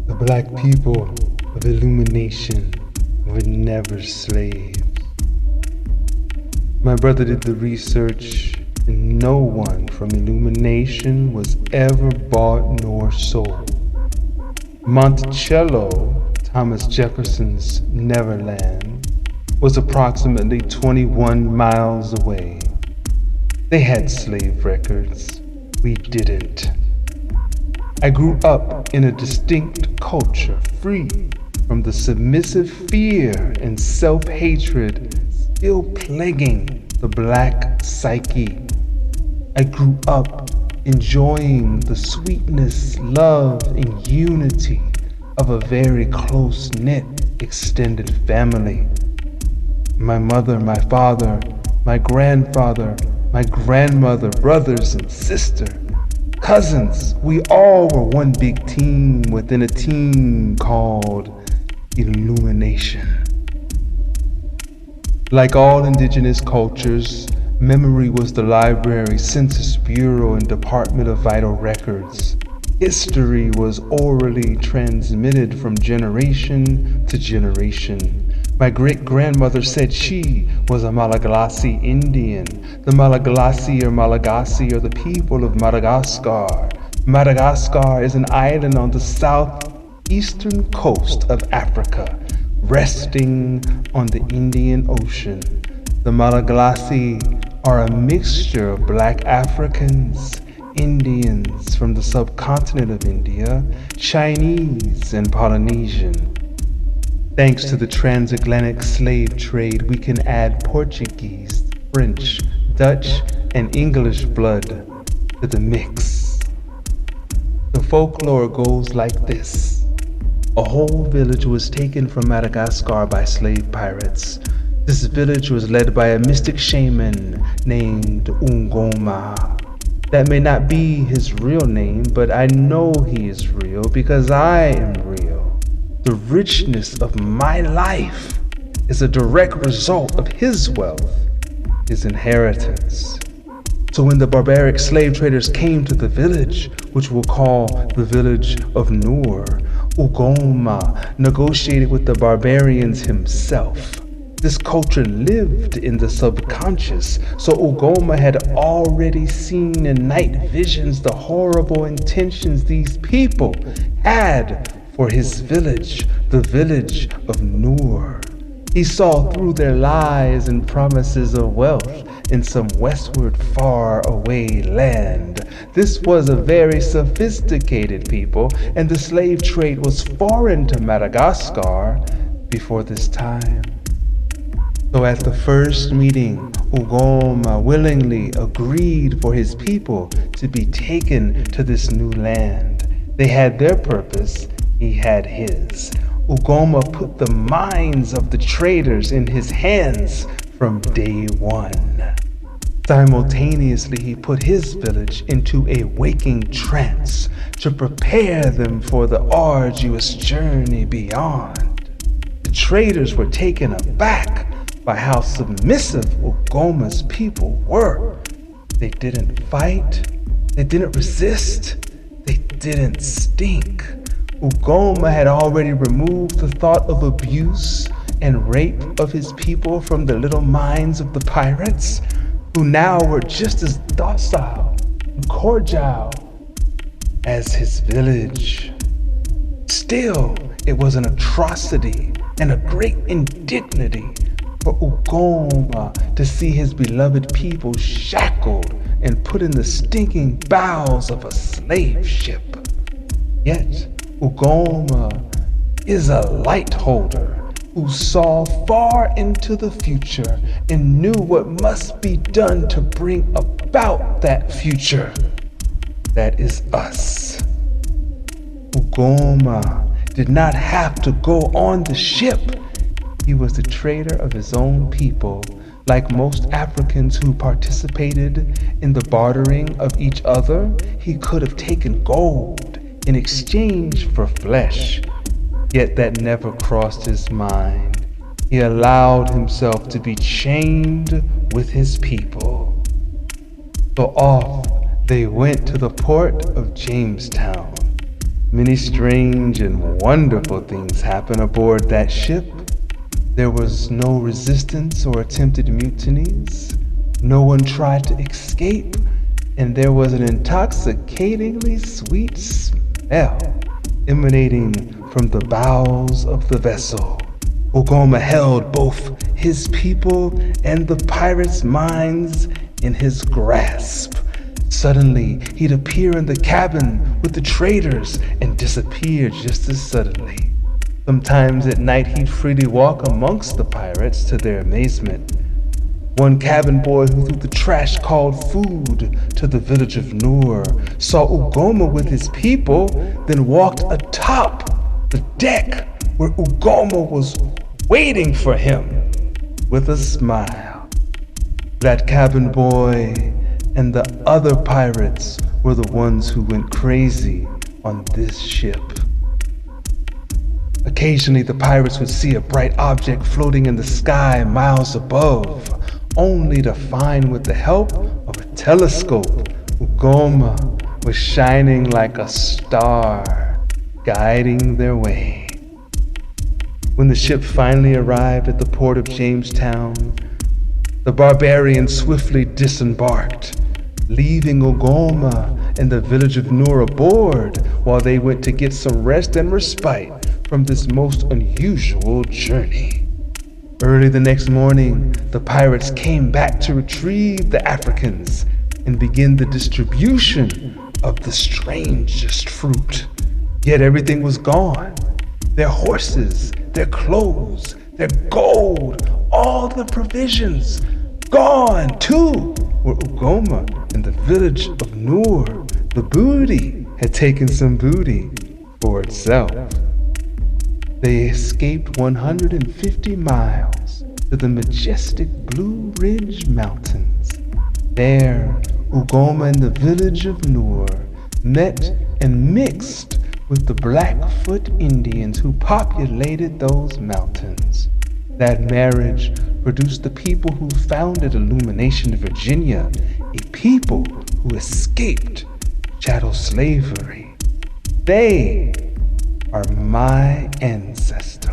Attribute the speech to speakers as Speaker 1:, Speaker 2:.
Speaker 1: The black people of Illumination were never slaves. My brother did the research, and no one from Illumination was ever bought nor sold. Monticello, Thomas Jefferson's Neverland, was approximately 21 miles away. They had slave records. We didn't. I grew up in a distinct culture, free from the submissive fear and self-hatred still plaguing the black psyche. I grew up enjoying the sweetness, love, and unity of a very close-knit extended family. My mother, my father, my grandfather, my grandmother, brothers and sisters, cousins, we all were one big team within a team called Illumination. Like all indigenous cultures, memory was the library, Census Bureau, and Department of Vital Records. History was orally transmitted from generation to generation. My great-grandmother said she was a Malagasy Indian. The Malagasy are the people of Madagascar. Madagascar is an island on the southeastern coast of Africa, resting on the Indian Ocean. The Malagasy are a mixture of black Africans, Indians from the subcontinent of India, Chinese, and Polynesian. Thanks to the transatlantic slave trade, we can add Portuguese, French, Dutch, and English blood to the mix. The folklore goes like this. A whole village was taken from Madagascar by slave pirates. This village was led by a mystic shaman named Ugoma. That may not be his real name, but I know he is real because I am real. The richness of my life is a direct result of his wealth, his inheritance. So when the barbaric slave traders came to the village, which we'll call the village of Noor, Ugoma negotiated with the barbarians himself. This culture lived in the subconscious, so Ugoma had already seen in night visions the horrible intentions these people had for his village, the village of Noor. He saw through their lies and promises of wealth in some westward far away land. This was a very sophisticated people, and the slave trade was foreign to Madagascar before this time. So at the first meeting, Ugoma willingly agreed for his people to be taken to this new land. They had their purpose, he had his. Ugoma put the minds of the traders in his hands from day one. Simultaneously, he put his village into a waking trance to prepare them for the arduous journey beyond. The traders were taken aback by how submissive Ugoma's people were. They didn't fight, they didn't resist, they didn't stink. Ugoma had already removed the thought of abuse and rape of his people from the little minds of the pirates, who now were just as docile and cordial as his village. Still, it was an atrocity and a great indignity for Ugoma to see his beloved people shackled and put in the stinking bowels of a slave ship. Yet, Ugoma is a light holder who saw far into the future and knew what must be done to bring about that future. That is us. Ugoma did not have to go on the ship. He was the trader of his own people, like most Africans who participated in the bartering of each other. He could have taken gold in exchange for flesh, yet that never crossed his mind. He allowed himself to be chained with his people. So off they went to the port of Jamestown. Many strange and wonderful things happened aboard that ship. There was no resistance or attempted mutinies. No one tried to escape, and there was an intoxicatingly sweet smell emanating from the bowels of the vessel. Ugoma held both his people and the pirates' minds in his grasp. Suddenly, he'd appear in the cabin with the traders and disappear just as suddenly. Sometimes at night, he'd freely walk amongst the pirates to their amazement. One cabin boy who threw the trash called food to the village of Noor saw Ugoma with his people, then walked atop the deck where Ugoma was waiting for him with a smile. That cabin boy and the other pirates were the ones who went crazy on this ship. Occasionally, the pirates would see a bright object floating in the sky miles above, only to find with the help of a telescope, Ugoma was shining like a star, guiding their way. When the ship finally arrived at the port of Jamestown, the barbarians swiftly disembarked, leaving Ugoma and the village of Noor aboard while they went to get some rest and respite from this most unusual journey. Early the next morning, the pirates came back to retrieve the Africans and begin the distribution of the strangest fruit. Yet everything was gone. Their horses, their clothes, their gold, all the provisions, gone too were Ugoma and the village of Noor. The booty had taken some booty for itself. They escaped 150 miles to the majestic Blue Ridge Mountains. There, Ugoma and the village of Noor met and mixed with the Blackfoot Indians who populated those mountains. That marriage produced the people who founded Illumination, Virginia, a people who escaped chattel slavery. They are my ancestors.